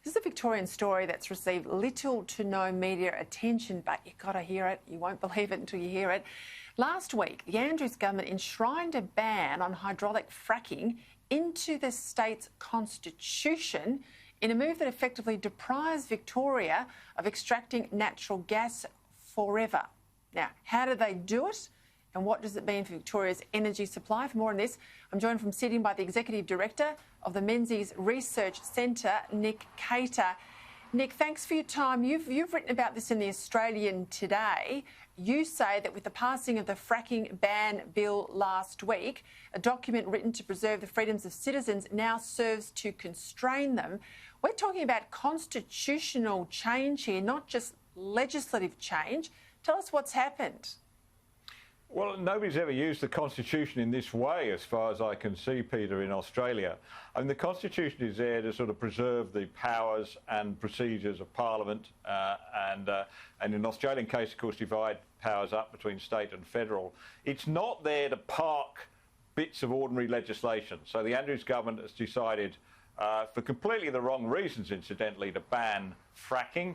This is a Victorian story that's received little to no media attention, but you've got to hear it. You won't believe it until you hear it. Last week, the Andrews government enshrined a ban on hydraulic fracking into the state's constitution in a move that effectively deprives Victoria of extracting natural gas forever. Now, how did they do it? And what does it mean for Victoria's energy supply? For more on this, I'm joined from Sydney by the Executive Director of the Menzies Research Centre, Nick Cater. Nick, thanks for your time. You've written about this in the Australian today. You say that with the passing of the fracking ban bill last week, a document written to preserve the freedoms of citizens now serves to constrain them. We're talking about constitutional change here, not just legislative change. Tell us what's happened. Well, nobody's ever used the Constitution in this way, as far as I can see, Peter, in Australia. I mean, the Constitution is there to sort of preserve the powers and procedures of Parliament and in an Australian case, of course, divide powers up between state and federal. It's not there to park bits of ordinary legislation. So the Andrews government has decided, for completely the wrong reasons, incidentally, to ban fracking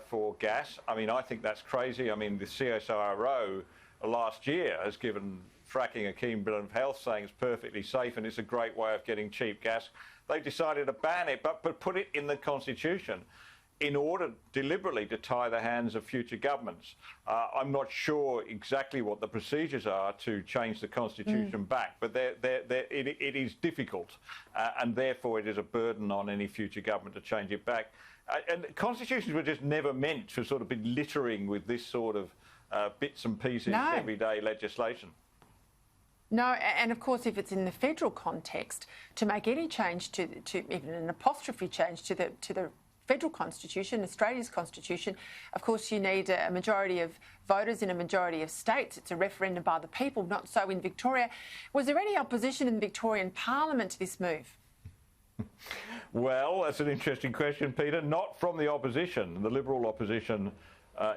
for gas. I mean, I think that's crazy. I mean, the CSIRO last year has given fracking a keen bill of health, saying it's perfectly safe and it's a great way of getting cheap gas. They decided to ban it, but put it in the Constitution in order deliberately to tie the hands of future governments. I'm not sure exactly what the procedures are to change the Constitution back, but it is difficult, and therefore it is a burden on any future government to change it back. And constitutions were just never meant to sort of be littering with this sort of bits and pieces, everyday legislation. No, and of course, if it's in the federal context, to make any change to even an apostrophe change to the federal constitution, Australia's constitution, of course, you need a majority of voters in a majority of states. It's a referendum by the people, not so in Victoria. Was there any opposition in the Victorian Parliament to this move? Well, that's an interesting question, Peter. Not from the opposition. The Liberal opposition,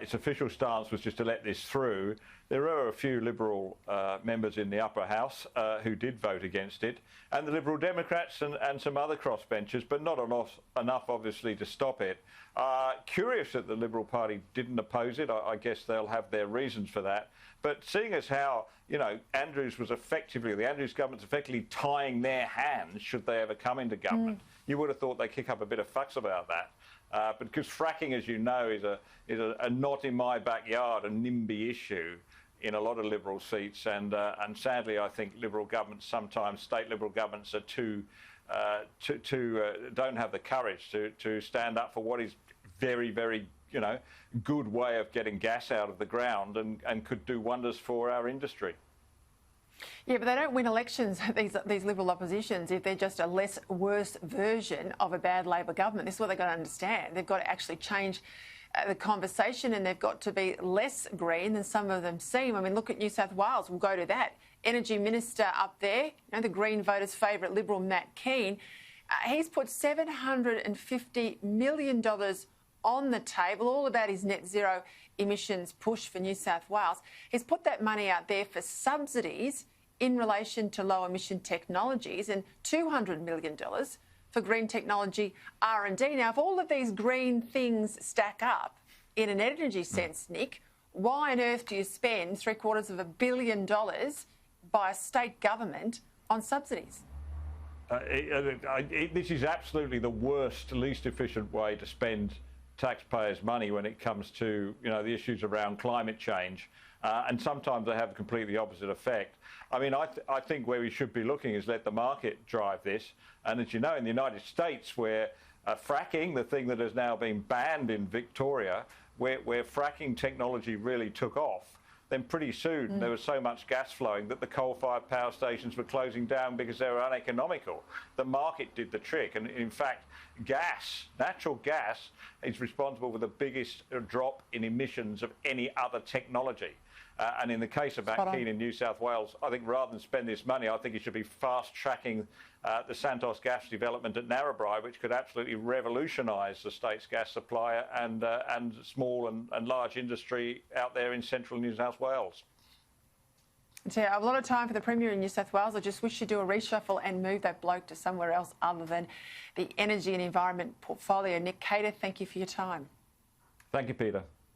its official stance was just to let this through. There are a few Liberal members in the upper house who did vote against it, and the Liberal Democrats and some other crossbenchers, but not enough, obviously, to stop it. Curious that the Liberal Party didn't oppose it. I guess they'll have their reasons for that. But seeing as how, you know, the Andrews government's effectively tying their hands should they ever come into government, you would have thought they'd kick up a bit of fuss about that. But because fracking, as you know, is a not in my backyard, a NIMBY issue in a lot of Liberal seats, and sadly, I think Liberal governments sometimes, state Liberal governments, are don't have the courage to stand up for what is very, very, you know, good way of getting gas out of the ground and could do wonders for our industry. Yeah, but they don't win elections, these Liberal oppositions, if they're just a worse version of a bad Labor government. This is what they've got to understand. They've got to actually change the conversation, and they've got to be less green than some of them seem. I mean, look at New South Wales. We'll go to that. Energy Minister up there, you know, the Green voters' favourite Liberal Matt Keane, he's put $750 million on the table, all about his net zero emissions push for New South Wales. He's put that money out there for subsidies in relation to low emission technologies and $200 million for green technology R&D. Now, if all of these green things stack up in an energy sense, Nick, why on earth do you spend $750 million by a state government on subsidies? This is absolutely the worst, least efficient way to spend taxpayers' money when it comes to, you know, the issues around climate change, and sometimes they have a completely opposite effect. I mean, I think where we should be looking is let the market drive this. And as you know, in the United States, where fracking, the thing that has now been banned in Victoria, where fracking technology really took off, then pretty soon there was so much gas flowing that the coal-fired power stations were closing down because they were uneconomical. The market did the trick, and in fact, natural gas, is responsible for the biggest drop in emissions of any other technology. And in the case of Matt Keane in New South Wales, I think rather than spend this money, I think he should be fast-tracking the Santos gas development at Narrabri, which could absolutely revolutionise the state's gas supply and small and large industry out there in central New South Wales. So, a lot of time for the Premier in New South Wales. I just wish you'd do a reshuffle and move that bloke to somewhere else other than the energy and environment portfolio. Nick Cater, thank you for your time. Thank you, Peter.